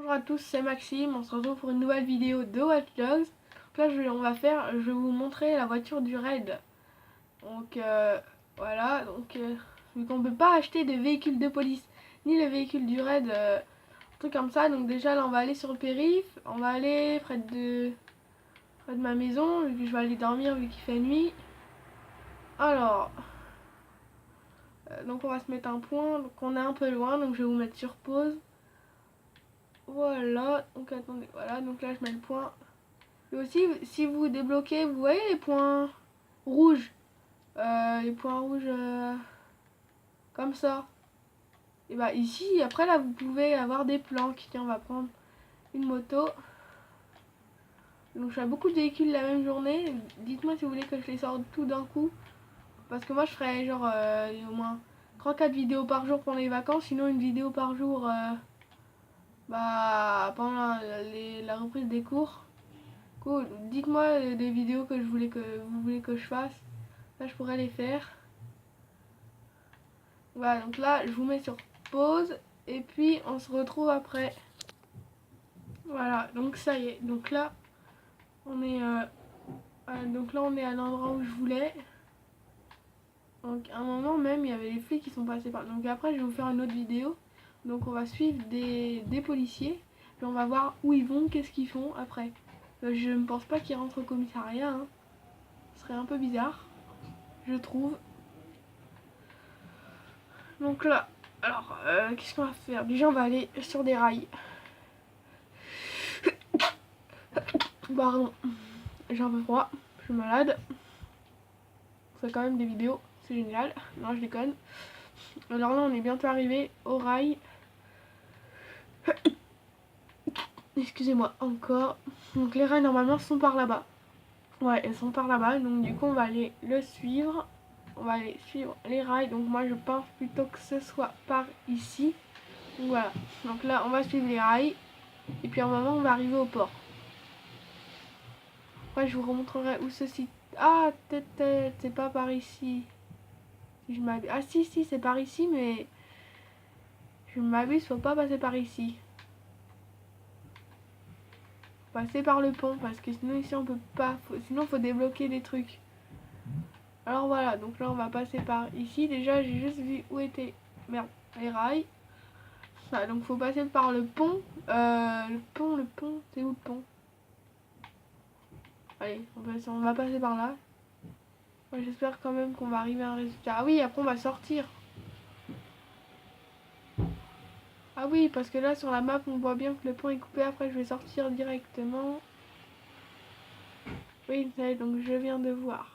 Bonjour à tous, c'est Maxime, on se retrouve pour une nouvelle vidéo de Watch Dogs. Donc là, je vais vous montrer la voiture du raid. Donc voilà, vu qu'on ne peut pas acheter de véhicules de police, ni le véhicule du raid, un truc comme ça. Donc déjà là, on va aller sur le périph', on va aller près de ma maison, vu que je vais aller dormir vu qu'il fait nuit. Alors, donc on va se mettre un point, donc on est un peu loin, donc je vais vous mettre sur pause. Voilà, donc attendez, voilà, donc là je mets le point. Et aussi, si vous débloquez, vous voyez les points rouges, comme ça. Et bah ici, après là, vous pouvez avoir des planques. Tiens, on va prendre une moto. Donc je fais beaucoup de véhicules la même journée. Dites-moi si vous voulez que je les sorte tout d'un coup. Parce que moi, je ferais genre au moins 3-4 vidéos par jour pendant les vacances. Sinon, une vidéo par jour pendant la reprise des cours. Cool. Dites-moi des vidéos que vous voulez que je fasse. Là, je pourrais les faire. Voilà, donc là, je vous mets sur pause. Et puis, on se retrouve après. Voilà, donc ça y est. Donc là, on est, on est à l'endroit où je voulais. Donc, à un moment même, il y avait les flics qui sont passés par. Donc après, je vais vous faire une autre vidéo. Donc, on va suivre des policiers. Puis, on va voir où ils vont, qu'est-ce qu'ils font après. Je ne pense pas qu'ils rentrent au commissariat. Hein. Ce serait un peu bizarre, je trouve. Donc là, alors, qu'est-ce qu'on va faire? Déjà, on va aller sur des rails. Pardon, j'ai un peu froid, je suis malade. On fait quand même des vidéos, c'est génial. Non, je déconne. Alors là, on est bientôt arrivé au rail. Excusez-moi, encore. Donc les rails, normalement, sont par là-bas. Ouais, elles sont par là-bas. Donc du coup, on va aller le suivre. On va aller suivre les rails. Donc moi, je pense plutôt que ce soit par ici. Donc voilà. Donc là, on va suivre les rails. Et puis à un moment, on va arriver au port. Après, je vous remontrerai où ceci. Ah, peut-être c'est pas par ici. Si je m'abuse. Ah si, c'est par ici, mais je m'abuse, faut pas passer par ici. Faut passer par le pont, parce que sinon ici on peut pas. Sinon faut débloquer des trucs. Alors voilà, donc là on va passer par ici. Déjà j'ai juste vu où étaient les rails. Voilà, donc faut passer par le pont. Le pont, c'est où le pont? Allez, on va passer par là. Ouais, j'espère quand même qu'on va arriver à un résultat. Ah oui, après on va sortir. Ah oui, parce que là sur la map on voit bien que le pont est coupé. Après je vais sortir directement. Oui, donc je viens de voir.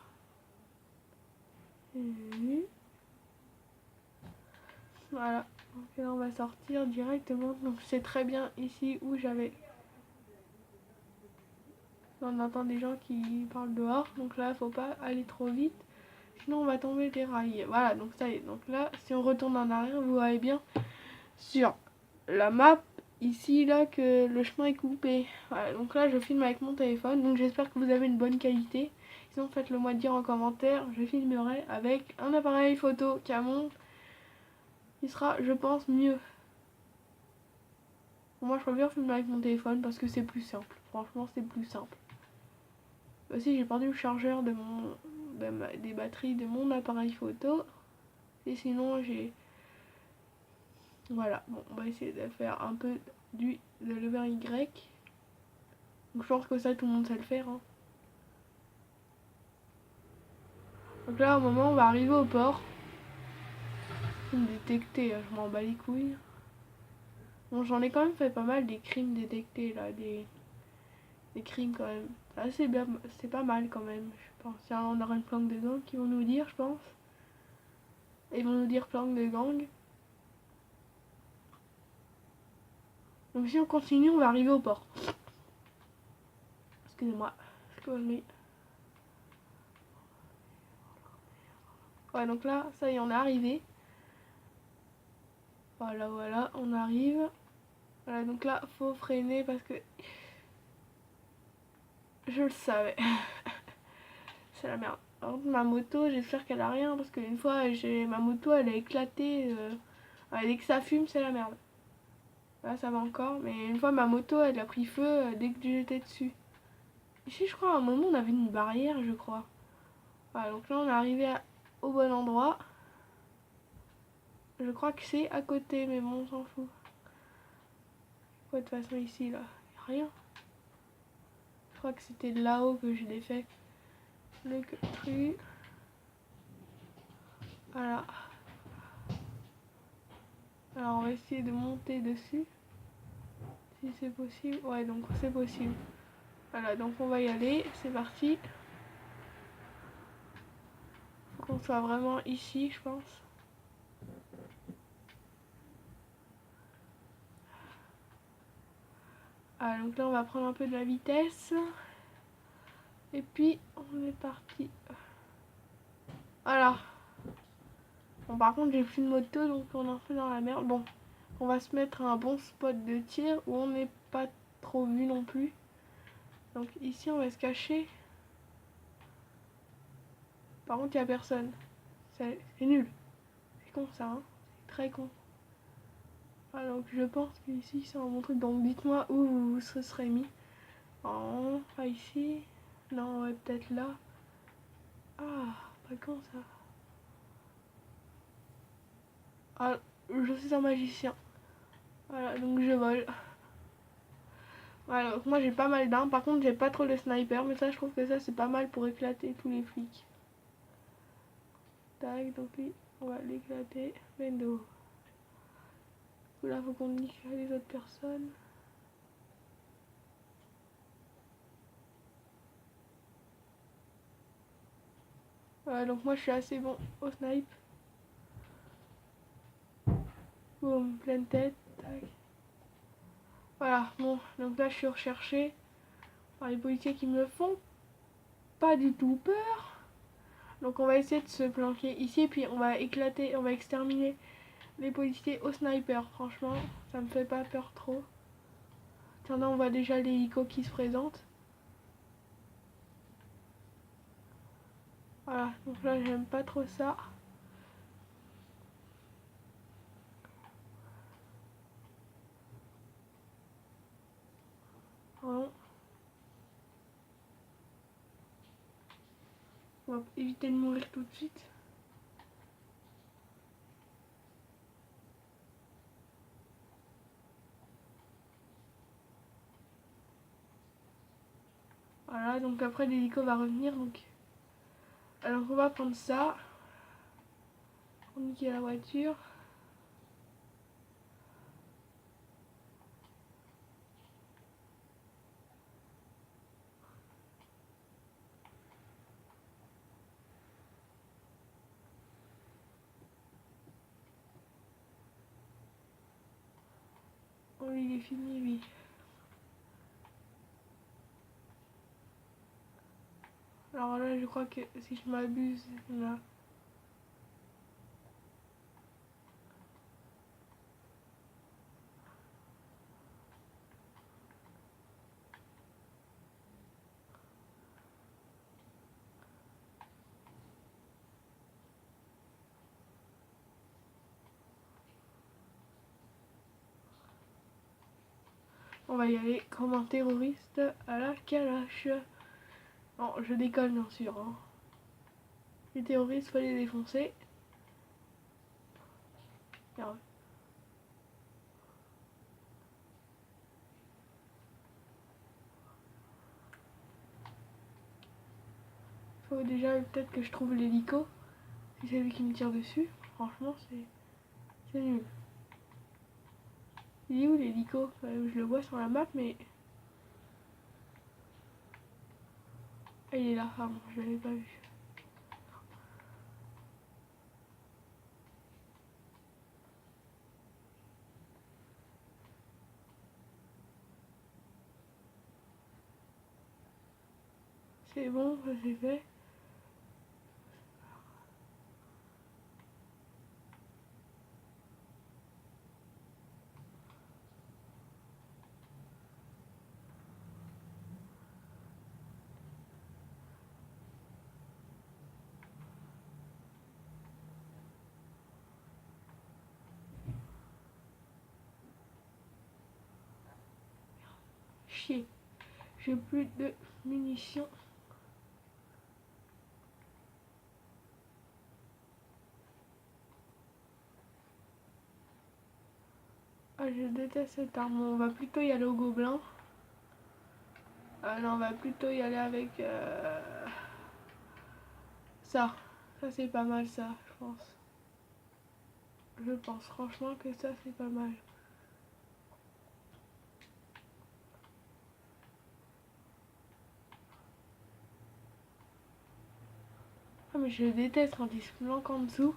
Voilà, donc là on va sortir directement. Donc c'est très bien ici où j'avais. On entend des gens qui parlent dehors. Donc là faut pas aller trop vite. Sinon on va tomber des rails. Voilà, donc ça y est. Donc là, si on retourne en arrière, vous voyez bien sur la map ici là que le chemin est coupé. Voilà, donc là je filme avec mon téléphone. Donc j'espère que vous avez une bonne qualité. Sinon faites-le moi dire en commentaire. Je filmerai avec un appareil photo Camon. Il sera, je pense, mieux. Moi je préfère filmer avec mon téléphone parce que c'est plus simple. Franchement c'est plus simple. Aussi j'ai perdu le chargeur de des batteries de mon appareil photo. Et sinon j'ai... Voilà, bon on va essayer de faire un peu de lever Y. Donc je pense que ça tout le monde sait le faire. Hein. Donc là au moment on va arriver au port. Détecter, je m'en bats les couilles. Bon j'en ai quand même fait pas mal des crimes détectés là, des crimes quand même. Assez bien, c'est pas mal quand même, je pense. Tiens, on aura une planque de gang qui vont nous dire, je pense. Ils vont nous dire planque de gang. Donc si on continue, on va arriver au port. Excusez-moi. Ouais, donc là, ça y est, on est arrivé. Voilà, on arrive. Voilà, donc là, faut freiner parce que... Je le savais. C'est la merde. Par contre, ma moto, j'espère qu'elle a rien parce qu'une fois, ma moto, elle a éclaté. Dès que ça fume, c'est la merde. Là ça va encore, mais une fois ma moto elle a pris feu dès que j'étais dessus. Ici je crois à un moment on avait une barrière je crois. Voilà, donc là on est arrivé au bon endroit. Je crois que c'est à côté mais bon on s'en fout. Ouais, de toute façon ici là, y a rien. Je crois que c'était là-haut que je l'ai fait. Le truc. Voilà. Alors on va essayer de monter dessus. Si c'est possible. Ouais donc c'est possible. Voilà donc on va y aller. C'est parti. Faut qu'on soit vraiment ici je pense. Ah donc là on va prendre un peu de la vitesse. Et puis on est parti. Voilà. Bon par contre j'ai plus de moto donc on est un peu dans la merde. Bon on va se mettre à un bon spot de tir où on n'est pas trop vu non plus. Donc ici on va se cacher. Par contre il n'y a personne. C'est nul. C'est con ça hein. C'est très con. Ah, donc je pense qu'ici c'est un bon truc. Donc dites-moi où vous serez mis. Oh, pas ici. Non ouais peut-être là. Ah pas con ça. Ah je suis un magicien. Voilà donc je vole. Voilà donc moi j'ai pas mal d'armes. Par contre j'ai pas trop le sniper. Mais ça je trouve que ça c'est pas mal pour éclater tous les flics. Tac donc lui on va l'éclater. Bendo. Là faut qu'on nique les autres personnes. Voilà donc moi je suis assez bon au snipe. Boum, pleine tête. Tac. Voilà, bon, donc là je suis recherchée par les policiers qui me font pas du tout peur. Donc on va essayer de se planquer ici, puis on va éclater, on va exterminer les policiers au sniper. Franchement, ça me fait pas peur trop. Tiens, là on voit déjà l'hélico qui se présente. Voilà, donc là j'aime pas trop ça. Pardon. On va éviter de mourir tout de suite. Voilà, donc après l'hélico va revenir. Donc alors on va prendre ça. On nique la voiture. Oh il est fini lui. Alors là je crois que si je m'abuse, là. On va y aller comme un terroriste à la calache. Non, je déconne bien sûr. Hein. Les terroristes, faut les défoncer. Regarde. Faut déjà peut-être que je trouve l'hélico. Si c'est lui qui me tire dessus. Franchement, c'est nul. Il est où l'hélico? Je le vois sur la map, mais... Ah, il est là. Ah bon, je l'avais pas vu. C'est bon, ça c'est fait. chier. J'ai plus de munitions. Ah, je déteste cette arme. On va plutôt y aller au gobelin. Ah non, on va plutôt y aller avec ça. Ça c'est pas mal ça, je pense. Je pense franchement que ça c'est pas mal. Ah mais je déteste quand il se planque en dessous.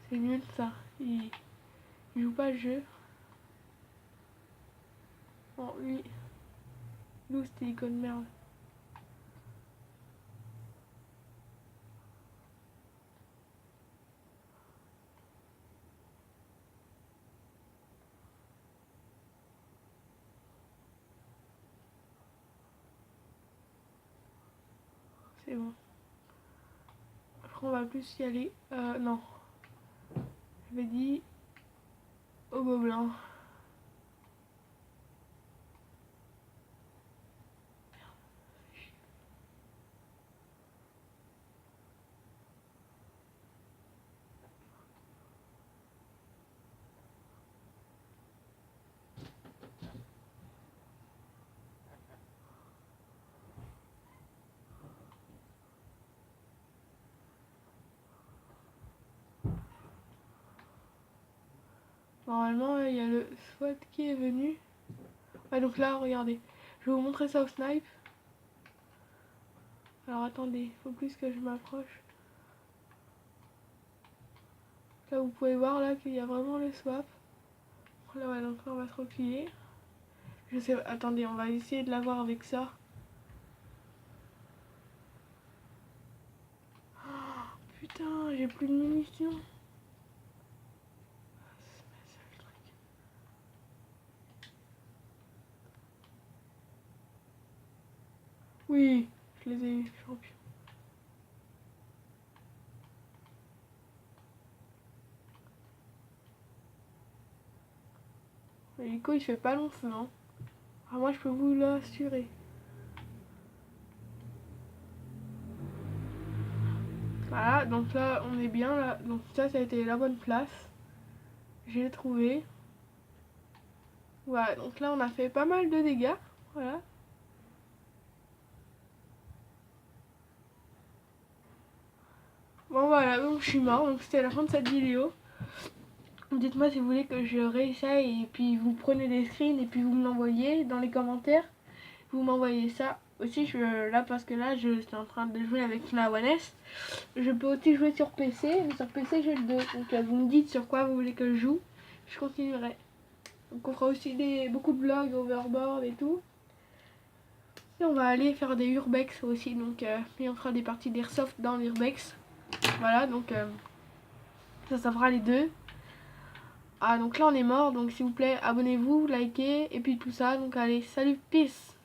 C'est nul ça. Il joue pas le jeu. Bon lui. Nous c'était icône de merde. C'est bon. Après on va plus y aller. Non. J'avais dit au gobelin. Normalement il y a le SWAT qui est venu. Ouais donc là regardez. Je vais vous montrer ça au snipe. Alors attendez, faut plus que je m'approche. Là vous pouvez voir là qu'il y a vraiment le swap. Là ouais donc là on va se replier. Je sais, attendez, on va essayer de l'avoir avec ça. Oh, putain, j'ai plus de munitions. C'est ça le truc. Oui, je les ai eu, champion. L'hélico il fait pas long feu, hein. Ah, moi je peux vous l'assurer. Voilà, donc là on est bien là. Donc ça a été la bonne place. J'ai trouvé. Voilà, donc là on a fait pas mal de dégâts. Voilà. Bon voilà, donc je suis mort. Donc c'était la fin de cette vidéo. Dites-moi si vous voulez que je réessaye et puis vous prenez des screens et puis vous me l'envoyez dans les commentaires. Vous m'envoyez ça. Aussi, là parce que là, je suis en train de jouer avec la One S. Je peux aussi jouer sur PC. Mais sur PC, j'ai le 2. Donc vous me dites sur quoi vous voulez que je joue. Je continuerai. Donc on fera aussi beaucoup de vlogs, overboard et tout. Et on va aller faire des urbex aussi. Donc et on fera des parties d'airsoft dans l'urbex. Voilà, donc ça fera les deux. Ah donc là on est mort, donc s'il vous plaît abonnez-vous, likez et puis tout ça. Donc allez, salut, peace.